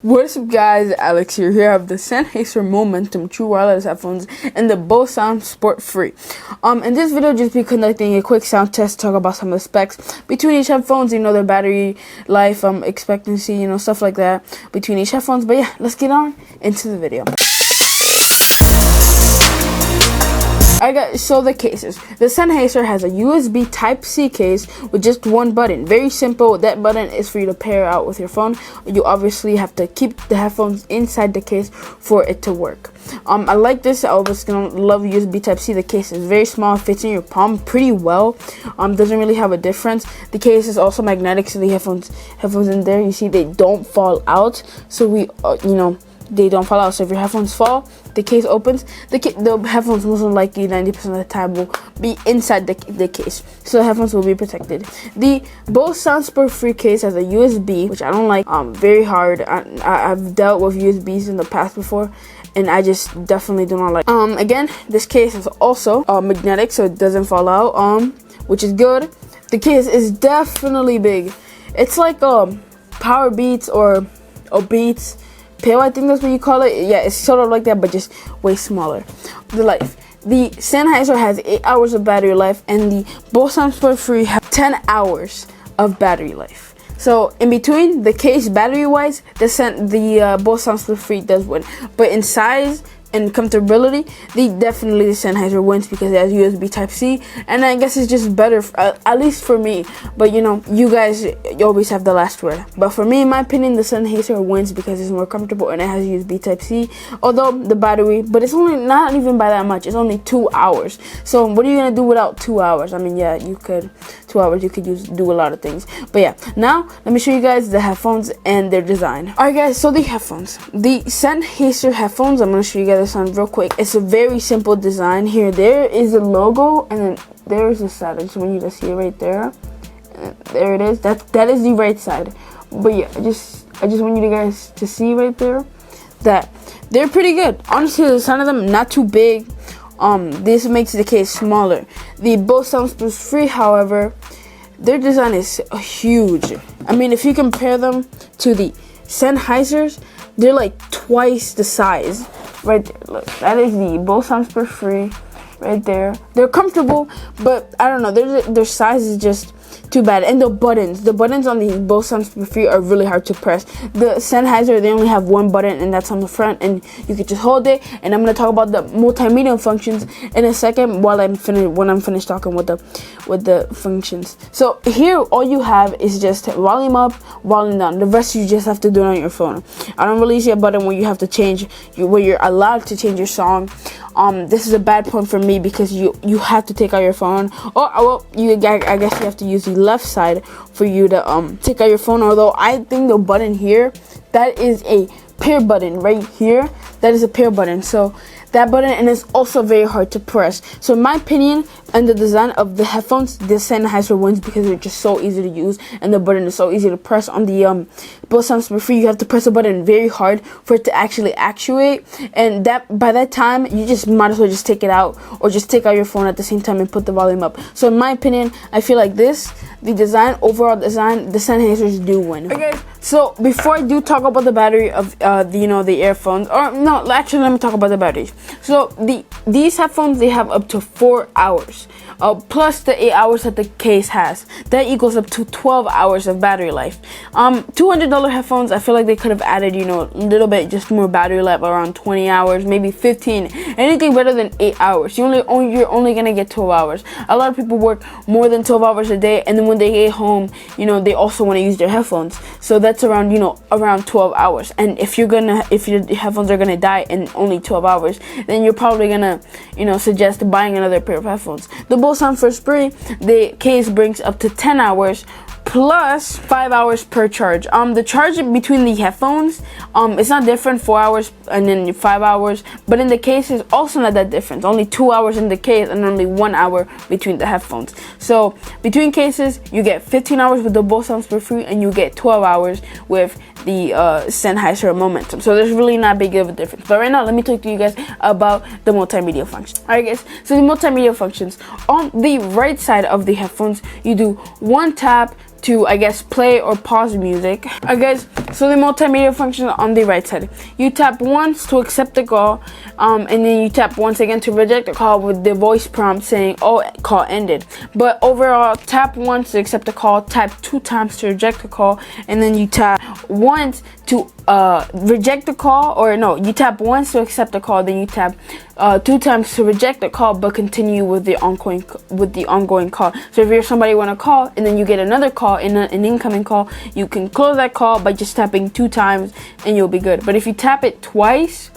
What's up guys, Alex here. I have the SennHeiser Momentum True Wireless headphones and the Bose SoundSport Free. In this video, just be conducting a quick sound test, talk about some of the specs between each headphones, their battery life, expectancy, stuff like that between each headphones. But yeah, let's get on into the video. Alright guys, so the cases. The SennHeiser has a USB Type-C case with just one button. Very simple. That button is for you to pair out with your phone. You obviously have to keep the headphones inside the case for it to work. I like this. I was gonna love USB Type-C. The case is very small, fits in your palm pretty well. Doesn't really have a difference. The case is also magnetic, so the headphones in there, you see, they don't fall out. So they don't fall out. So if your headphones fall, the case opens. The headphones most likely 90% of the time will be inside the case, so the headphones will be protected. The Bose SoundSport Free case has a USB, which I don't like. Very hard. I've dealt with USBs in the past before, and I just definitely do not like. Again, this case is also magnetic, so it doesn't fall out. Which is good. The case is definitely big. It's like Power Beats or Beats Pill, I think that's what you call it. Yeah, it's sort of like that, but just way smaller. The life. The SennHeiser has 8 hours of battery life, and the Bose SoundSport Free have 10 hours of battery life. So in between, the case battery-wise, the Bose SoundSport Free does win. But in size and comfortability, the SennHeiser wins because it has USB Type-C, and I guess it's just better, at least for me. But you guys, you always have the last word. But for me, in my opinion, the SennHeiser wins because it's more comfortable and it has USB Type-C. Although the battery, but it's only not even by that much. It's only 2 hours. So what are you gonna do without 2 hours? I mean, yeah, you could 2 hours. You could do a lot of things. But yeah, now let me show you guys the headphones and their design. All right, guys. So the headphones, the SennHeiser headphones. I'm gonna show you guys this on real quick. It's a very simple design. Here, there is the logo, and then there's the side. I just want you to see it right there. And there it is. That is the right side. But yeah, I just want you guys to see right there that they're pretty good. Honestly, the sound of them not too big. This makes the case smaller. The Bose SoundSport Free, however, their design is huge. I mean, if you compare them to the SennHeisers, they're like twice the size. Right there, look, that is the Bose SoundSport Free right there. They're comfortable, but I don't know, their size is just too bad. And the buttons on the Bose SoundSport Free are really hard to press. The SennHeiser, they only have one button, and that's on the front, and you can just hold it. And I'm gonna talk about the multimedia functions in a second when I'm finished talking with the functions. So here, all you have is just volume up, volume down. The rest you just have to do it on your phone. I don't really see a button where you have to change where you're allowed to change your song. This is a bad point for me because you have to take out your phone. I guess you have to use the left side for you to take out your phone. Although I think the button here, that is a pair button right here. That is a pair button. So that button, and it's also very hard to press. So in my opinion, and the design of the headphones, the SennHeiser wins because they're just so easy to use, and the button is so easy to press. On the Bose SoundSport Free, you have to press the button very hard for it to actually actuate, and by that time, you just might as well just take it out, or just take out your phone at the same time and put the volume up. So in my opinion, I feel like the overall design, the SennHeisers do win. Okay, so before I do talk about the battery of the earphones, or no, actually let me talk about the batteries. So these headphones, they have up to 4 hours. Plus the 8 hours that the case has. That equals up to 12 hours of battery life. $200 headphones, I feel like they could have added, a little bit just more battery life, around 20 hours, maybe 15. Anything better than 8 hours. You're only gonna get 12 hours. A lot of people work more than 12 hours a day, and then when they get home, they also want to use their headphones. So that's around, around 12 hours. And if your headphones are gonna die in only 12 hours, then you're probably gonna, suggest buying another pair of headphones. The Bose SoundSport Free, the case brings up to 10 hours plus 5 hours per charge. The charge between the headphones, it's not different, 4 hours and then 5 hours, but in the case is also not that different. Only 2 hours in the case and only 1 hour between the headphones. So between cases, you get 15 hours with the Bose SoundSport Free, and you get 12 hours with the SennHeiser Momentum. So there's really not big of a difference. But right now, let me talk to you guys about the multimedia functions. Alright guys, so the multimedia functions, on the right side of the headphones, you do one tap to, I guess, play or pause music. I guess, so the multimedia function on the right side. You tap once to accept the call, and then you tap once again to reject the call with the voice prompt saying, oh, call ended. But overall, tap once to accept the call, tap 2 times to reject the call, and then you tap once to reject the call, or no, you tap once to accept the call, then you tap 2 times to reject the call, but continue with the ongoing call. So if you're somebody want to call and then you get another call, an incoming call, you can close that call by just tapping 2 times and you'll be good. But if you tap it twice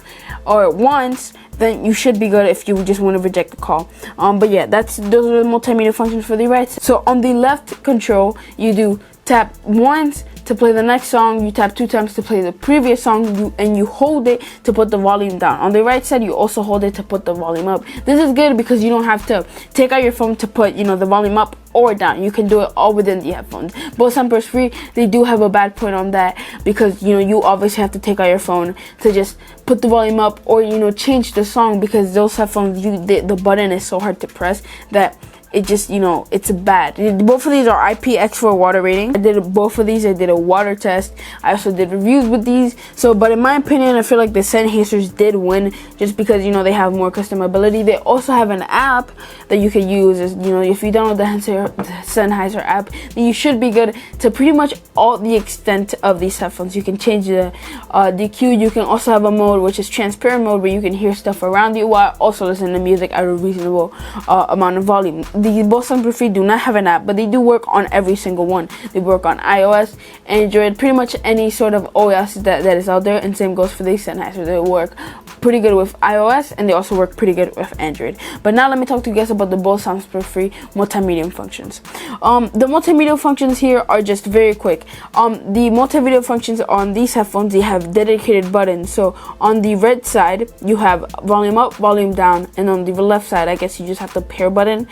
or once, then you should be good if you just want to reject the call. But yeah, those are the multimedia functions for the right side. So on the left control, you do tap once to play the next song, you tap 2 times to play the previous song, and you hold it to put the volume down. On the right side, you also hold it to put the volume up. This is good because you don't have to take out your phone to put, the volume up or down. You can do it all within the headphones. Bose SoundSport Free, they do have a bad point on that because, you obviously have to take out your phone to just put the volume up or, change the song, because those headphones, the button is so hard to press that it just, it's bad. Both of these are IPX4 water rating. I did both of these. I did a water test. I also did reviews with these. So, but in my opinion, I feel like the SennHeisers did win just because, they have more customability. They also have an app that you can use. If you download the SennHeiser app, then you should be good to pretty much all the extent of these headphones. You can change the DQ. You can also have a mode, which is transparent mode, where you can hear stuff around you while also listening to music at a reasonable amount of volume. The Bose SoundSport Free do not have an app, but they do work on every single one. They work on iOS, Android, pretty much any sort of OS that is out there, and same goes for the SennHeiser. They work pretty good with iOS, and they also work pretty good with Android. But now let me talk to you guys about the Bose SoundSport Free multimedia functions. The multimedia functions here are just very quick. The multimedia functions on these headphones, they have dedicated buttons. So on the right side, you have volume up, volume down, and on the left side, I guess you just have the pair button.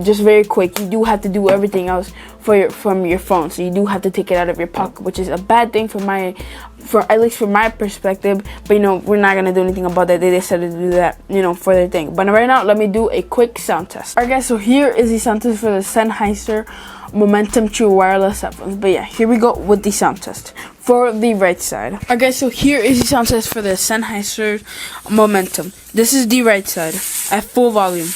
Just very quick. You do have to do everything else from your phone, so you do have to take it out of your pocket, which is a bad thing at least from my perspective. But we're not gonna do anything about that. They decided to do that, for their thing. But right now, let me do a quick sound test. Alright guys, so here is the sound test for the SennHeiser Momentum True Wireless headphones. But yeah, here we go with the sound test for the right side. Alright guys, so here is the sound test for the SennHeiser Momentum. This is the right side at full volume.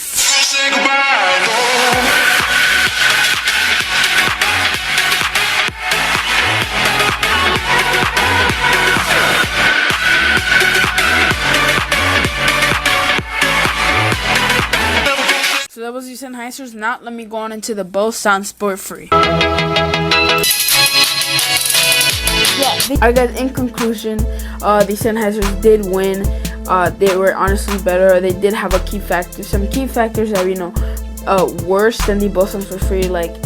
So that was the SennHeisers. Now let me go on into the Bose SoundSport Free. Alright guys, in conclusion, the SennHeisers did win. They were honestly better. They did have some key factors that worse than the Bose SoundSport Free. Like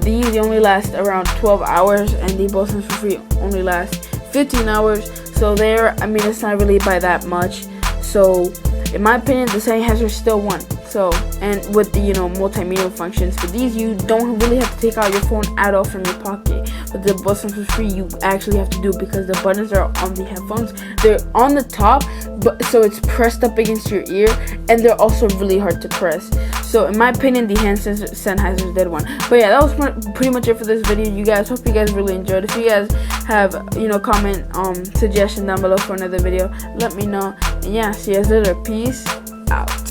these only last around 12 hours, and the Bose SoundSport Free only last 15 hours. So it's not really by that much. So in my opinion, the SennHeiser still won. So, and with the multimedia functions for these, you don't really have to take out your phone at all from your pocket. But the Bose SoundSport Free, you actually have to do, because the buttons are on the headphones. They're on the top, but so it's pressed up against your ear, and they're also really hard to press. So in my opinion, the SennHeisers did win. But yeah, that was pretty much it for this video. You guys, hope you guys really enjoyed. If you guys have comment suggestion down below for another video, let me know. And yeah, see you guys later. Peace out.